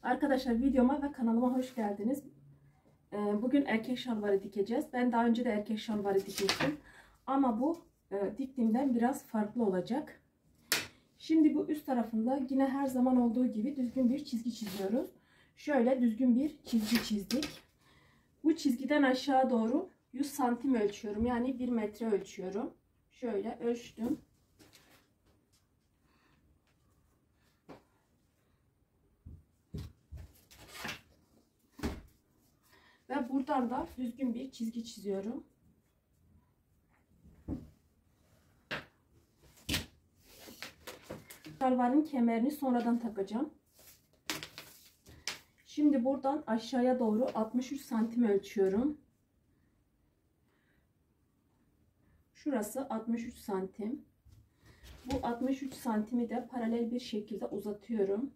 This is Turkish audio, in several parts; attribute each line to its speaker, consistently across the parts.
Speaker 1: Arkadaşlar videoma ve kanalıma hoş geldiniz. Bugün erkek şalvarı dikeceğiz. Ben daha önce de erkek şalvarı dikmiştim. Ama bu diktiğimden biraz farklı olacak. Şimdi bu üst tarafında yine her zaman olduğu gibi düzgün bir çizgi çiziyoruz. Şöyle düzgün bir çizgi çizdik. Bu çizgiden aşağı doğru 100 santim ölçüyorum. Yani 1 metre ölçüyorum. Şöyle ölçtüm. Ve buradan da düzgün bir çizgi çiziyorum. Şalvarın kemerini sonradan takacağım. Şimdi buradan aşağıya doğru 63 santim ölçüyorum. Şurası 63 santim. Bu 63 santimi de paralel bir şekilde uzatıyorum.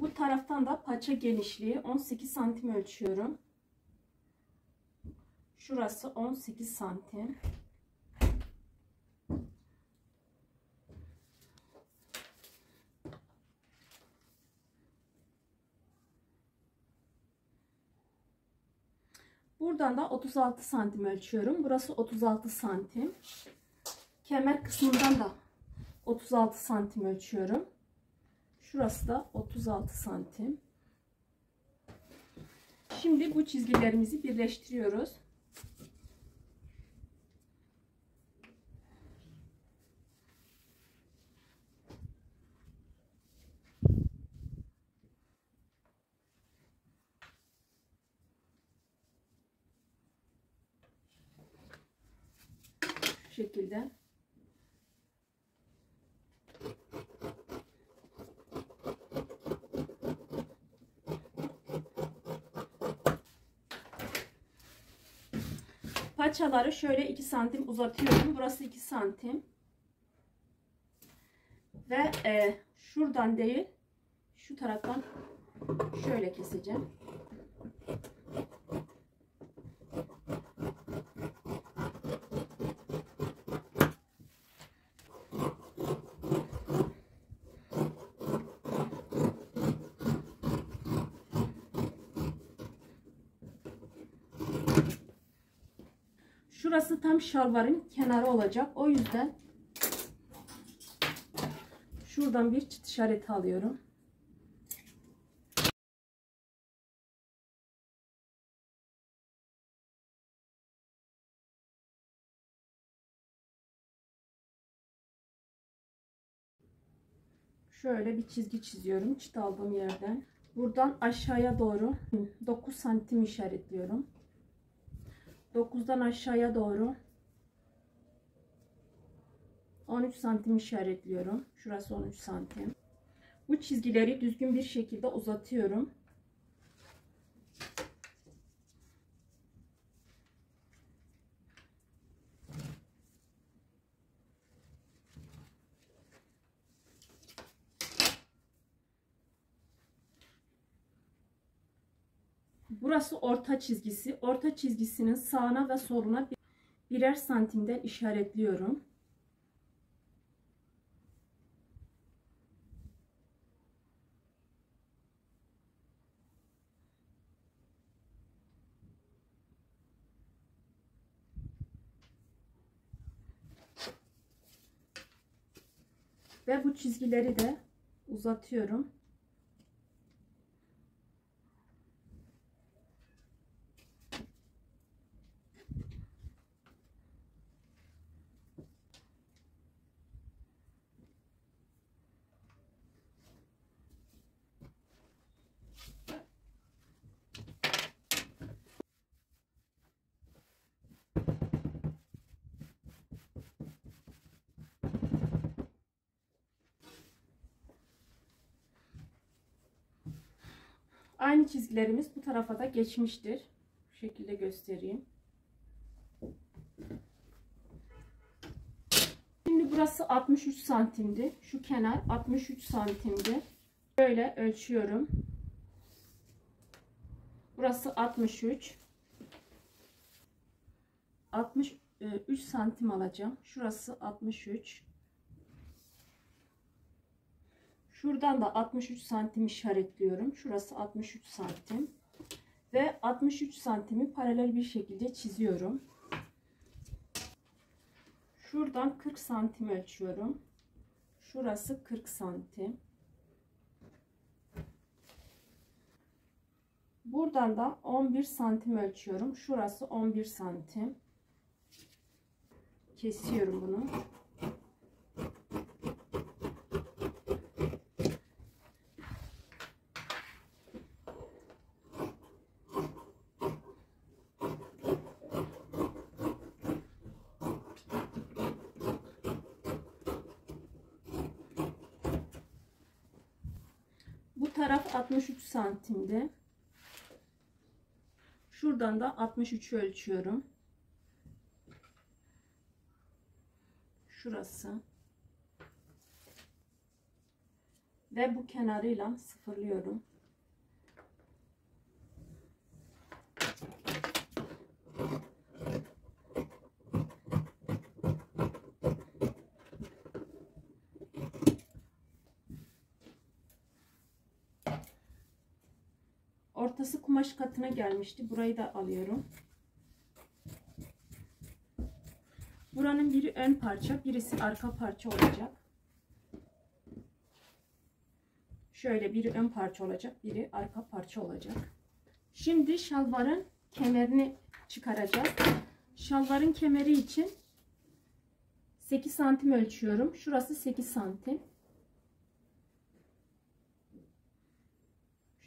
Speaker 1: Bu taraftan da paça genişliği 18 santim ölçüyorum. Şurası 18 santim. Buradan da 36 santim ölçüyorum. Burası 36 santim. Kemer kısmından da 36 santim ölçüyorum. Şurası da 36 santim. Şimdi bu çizgilerimizi birleştiriyoruz. Şu şekilde. Paçaları şöyle 2 santim uzatıyorum. Burası 2 santim. Ve şuradan değil, şu taraftan şöyle keseceğim. Şurası tam şalvarın kenarı olacak. O yüzden şuradan bir çıt işareti alıyorum. Şöyle bir çizgi çiziyorum çıt aldığım yerden. Buradan aşağıya doğru 9 santim işaretliyorum. 9'dan aşağıya doğru 13 santim işaretliyorum. Şurası 13 santim. Bu çizgileri düzgün bir şekilde uzatıyorum. Burası orta çizgisi. Orta çizgisinin sağına ve soluna birer santimden işaretliyorum. Ve bu çizgileri de uzatıyorum. Aynı çizgilerimiz bu tarafa da geçmiştir. Bu şekilde göstereyim. Şimdi burası 63 santimdi. Şu kenar 63 santimdi. Böyle ölçüyorum. Burası 63. 63 santim alacağım. Şurası 63. Şuradan da 63 santim işaretliyorum. Şurası 63 santim. Ve 63 santimi paralel bir şekilde çiziyorum. Şuradan 40 santim ölçüyorum. Şurası 40 santim. Buradan da 11 santim ölçüyorum. Şurası 11 santim. Kesiyorum bunu. Bu taraf 63 santimdi. Şuradan da 63 ölçüyorum. Şurası. Ve bu kenarıyla sıfırlıyorum. Ortası kumaş katına gelmişti. Burayı da alıyorum. Buranın biri ön parça, birisi arka parça olacak. Şöyle biri ön parça olacak, biri arka parça olacak. Şimdi şalvarın kemerini çıkaracağız. Şalvarın kemeri için 8 santim ölçüyorum. Şurası 8 santim.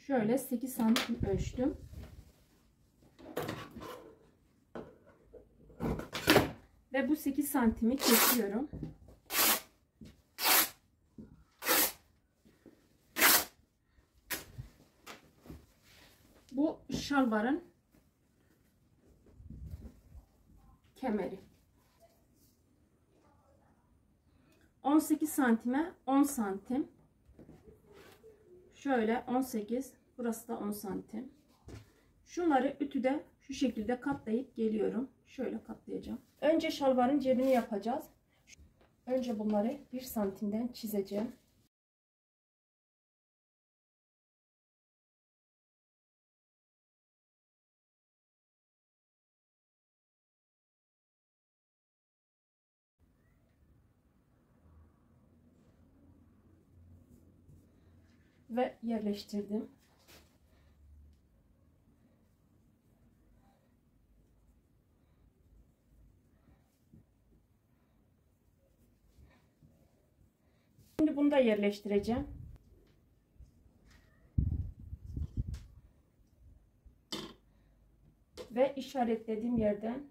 Speaker 1: Şöyle 8 santim ölçtüm. Ve bu 8 santimi kesiyorum. Bu şalvarın kemeri. 18 santime 10 santim. Şöyle 18. Burası da 10 santim. Şunları ütüde şu şekilde katlayıp geliyorum. Şöyle katlayacağım. Önce şalvarın cebini yapacağız. Önce bunları 1 santimden çizeceğim. Ve yerleştirdim. Şimdi bunu da yerleştireceğim. Ve işaretlediğim yerden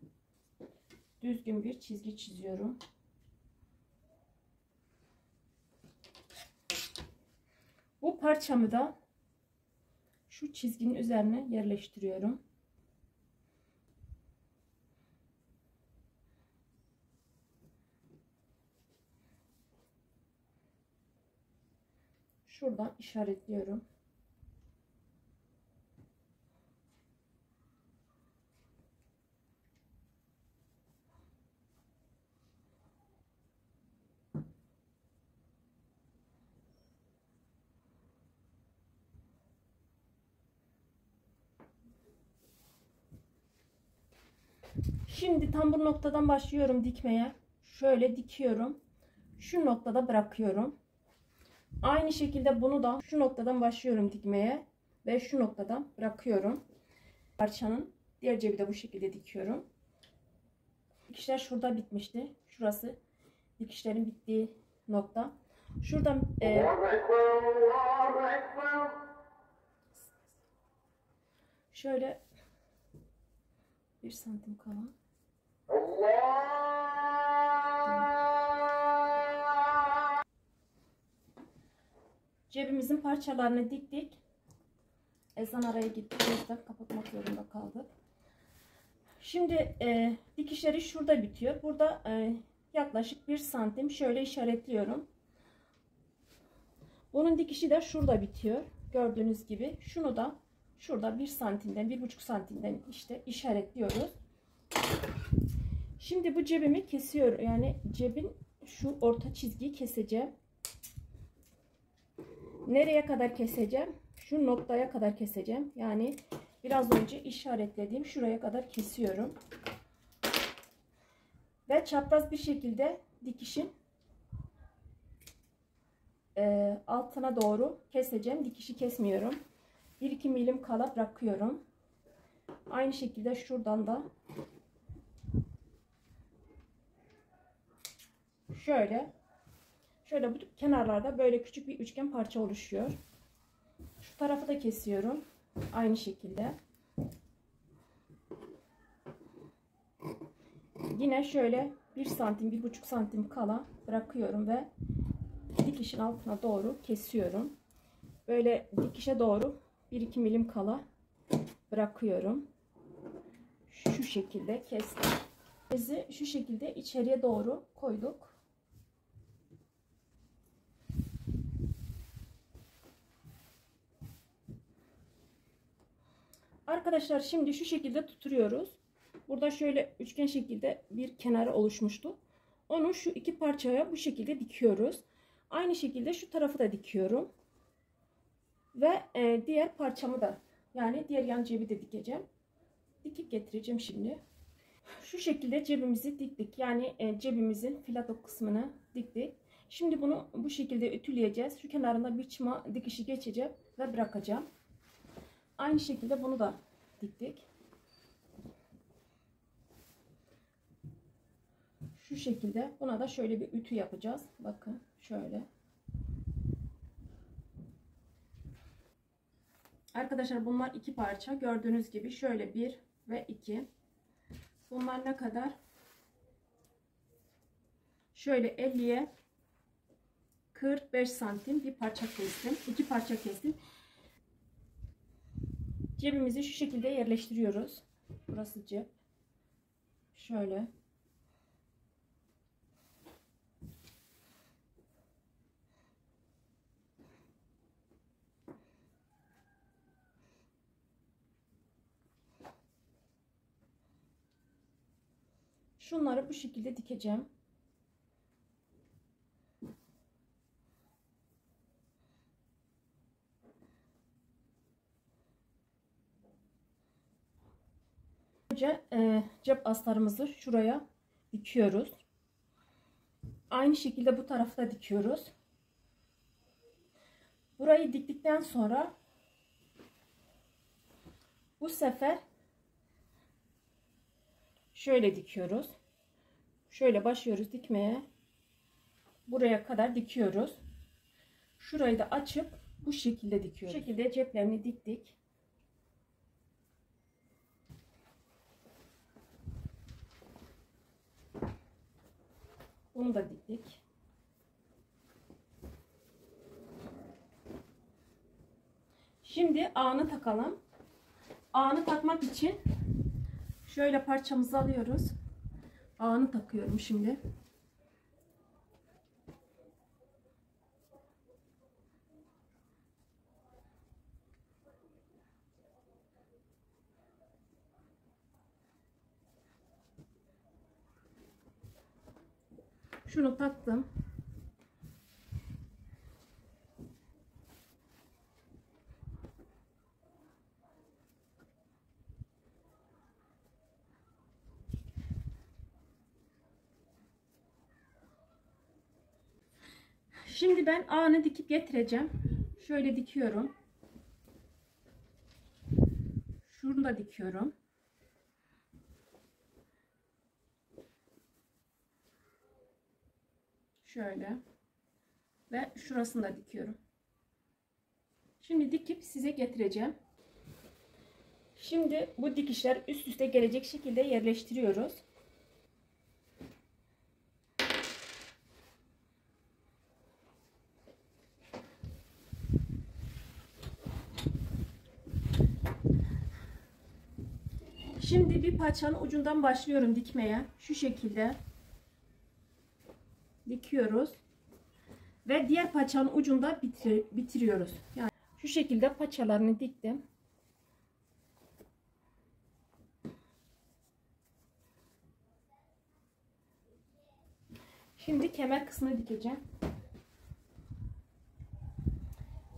Speaker 1: düzgün bir çizgi çiziyorum. Bu parçamı da şu çizginin üzerine yerleştiriyorum. Şuradan işaretliyorum. Şimdi tam bu noktadan başlıyorum dikmeye. Şöyle dikiyorum. Şu noktada bırakıyorum. Aynı şekilde bunu da şu noktadan başlıyorum dikmeye ve şu noktadan bırakıyorum. Parçanın diğer cebi de bu şekilde dikiyorum. Dikişler şurada bitmişti. Şurası dikişlerin bittiği nokta. Şuradan şöyle 1 santim kalan. Cebimizin parçalarını diktik. Ezan araya gitti. O yüzden kapatmak zorunda kaldık. Şimdi dikişleri şurada bitiyor. Burada yaklaşık 1 santim şöyle işaretliyorum. Bunun dikişi de şurada bitiyor. Gördüğünüz gibi. Şunu da şurada 1 santimden 1,5 santimden işte işaretliyoruz. Şimdi bu cebimi kesiyorum. Yani cebin şu orta çizgiyi keseceğim. Nereye kadar keseceğim? Şu noktaya kadar keseceğim. Yani biraz önce işaretlediğim şuraya kadar kesiyorum. Ve çapraz bir şekilde dikişin altına doğru keseceğim. Dikişi kesmiyorum. 1-2 milim kala bırakıyorum. Aynı şekilde şuradan da şöyle bu kenarlarda böyle küçük bir üçgen parça oluşuyor. Şu tarafı da kesiyorum. Aynı şekilde. Yine şöyle 1 santim, 1,5 santim kala bırakıyorum ve dikişin altına doğru kesiyorum. Böyle dikişe doğru 1-2 milim kala bırakıyorum. Şu şekilde kestim. Bezi şu şekilde içeriye doğru koyduk. Arkadaşlar şimdi şu şekilde tutuyoruz. Burada şöyle üçgen şekilde bir kenarı oluşmuştu. Onu şu iki parçaya bu şekilde dikiyoruz. Aynı şekilde şu tarafı da dikiyorum. Ve diğer parçamı da, yani diğer yan cebi de dikeceğim. Dikip getireceğim şimdi. Şu şekilde cebimizi diktik. Yani cebimizin filato kısmını diktik. Şimdi bunu bu şekilde ütüleyeceğiz. Şu kenarına bir çıma dikişi geçeceğim ve bırakacağım. Aynı şekilde bunu da diktik. Şu şekilde buna da şöyle bir ütü yapacağız. Bakın şöyle. Arkadaşlar bunlar iki parça. Gördüğünüz gibi şöyle 1 ve 2. Bunlar ne kadar? Şöyle 50'ye 45 santim bir parça kestim. İki parça kestim. Cebimizi şu şekilde yerleştiriyoruz. Burası cep. Şöyle. Şunları bu şekilde dikeceğim. Önce cep astarımızı şuraya dikiyoruz. Aynı şekilde bu tarafta da dikiyoruz. Burayı diktikten sonra bu sefer şöyle dikiyoruz. Şöyle başlıyoruz dikmeye. Buraya kadar dikiyoruz. Şurayı da açıp bu şekilde dikiyoruz. Bu şekilde ceplerini diktik. Bunu da diktik. Şimdi ağını takalım. Ağını takmak için şöyle parçamızı alıyoruz. Ağını takıyorum şimdi. Şunu taktım. Şimdi ben ağını dikip getireceğim. Şöyle dikiyorum. Şunu da dikiyorum. Şöyle. Ve şurasını da dikiyorum. Şimdi dikip size getireceğim. Şimdi bu dikişler üst üste gelecek şekilde yerleştiriyoruz. Şimdi bir parçanın ucundan başlıyorum dikmeye. Şu şekilde dikiyoruz. Ve diğer parçanın ucunda bitiriyoruz. Yani şu şekilde paçalarını diktim. Şimdi kemer kısmını dikeceğim.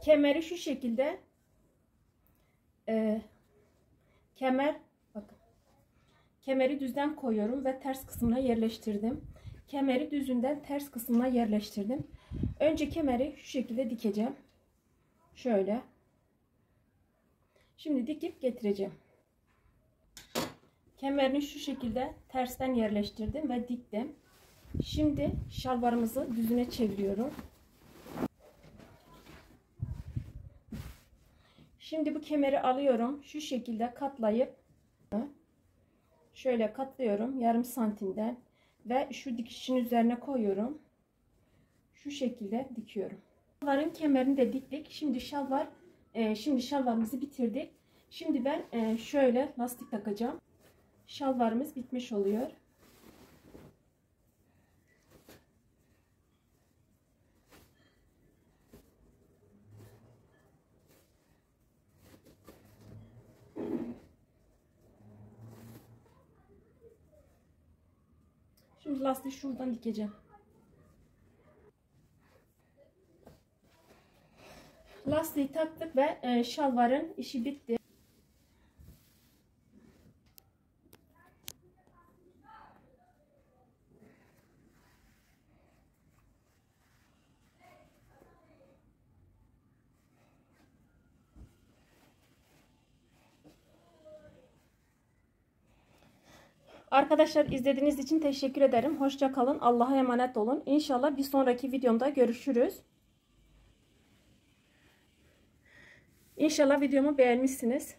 Speaker 1: Kemeri şu şekilde kemer, bakın, kemeri düzden koyuyorum ve ters kısmına yerleştirdim. Kemeri düzünden ters kısmına yerleştirdim. Önce kemeri şu şekilde dikeceğim. Şöyle. Şimdi dikip getireceğim. Kemerini şu şekilde tersten yerleştirdim ve diktim. Şimdi şalvarımızı düzüne çeviriyorum. Şimdi bu kemeri alıyorum. Şu şekilde katlayıp şöyle katlıyorum yarım santimden ve şu dikişin üzerine koyuyorum. Şu şekilde dikiyorum. Şalvarın kemerini de diktik. Şimdi şalvarımızı bitirdik. Şimdi ben şöyle lastik takacağım. Şalvarımız bitmiş oluyor. Şimdi lastiği şuradan dikeceğim. Lastiği taktık ve şalvarın işi bitti. Arkadaşlar, izlediğiniz için teşekkür ederim. Hoşça kalın. Allah'a emanet olun. İnşallah bir sonraki videomda görüşürüz. İnşallah videomu beğenmişsiniz.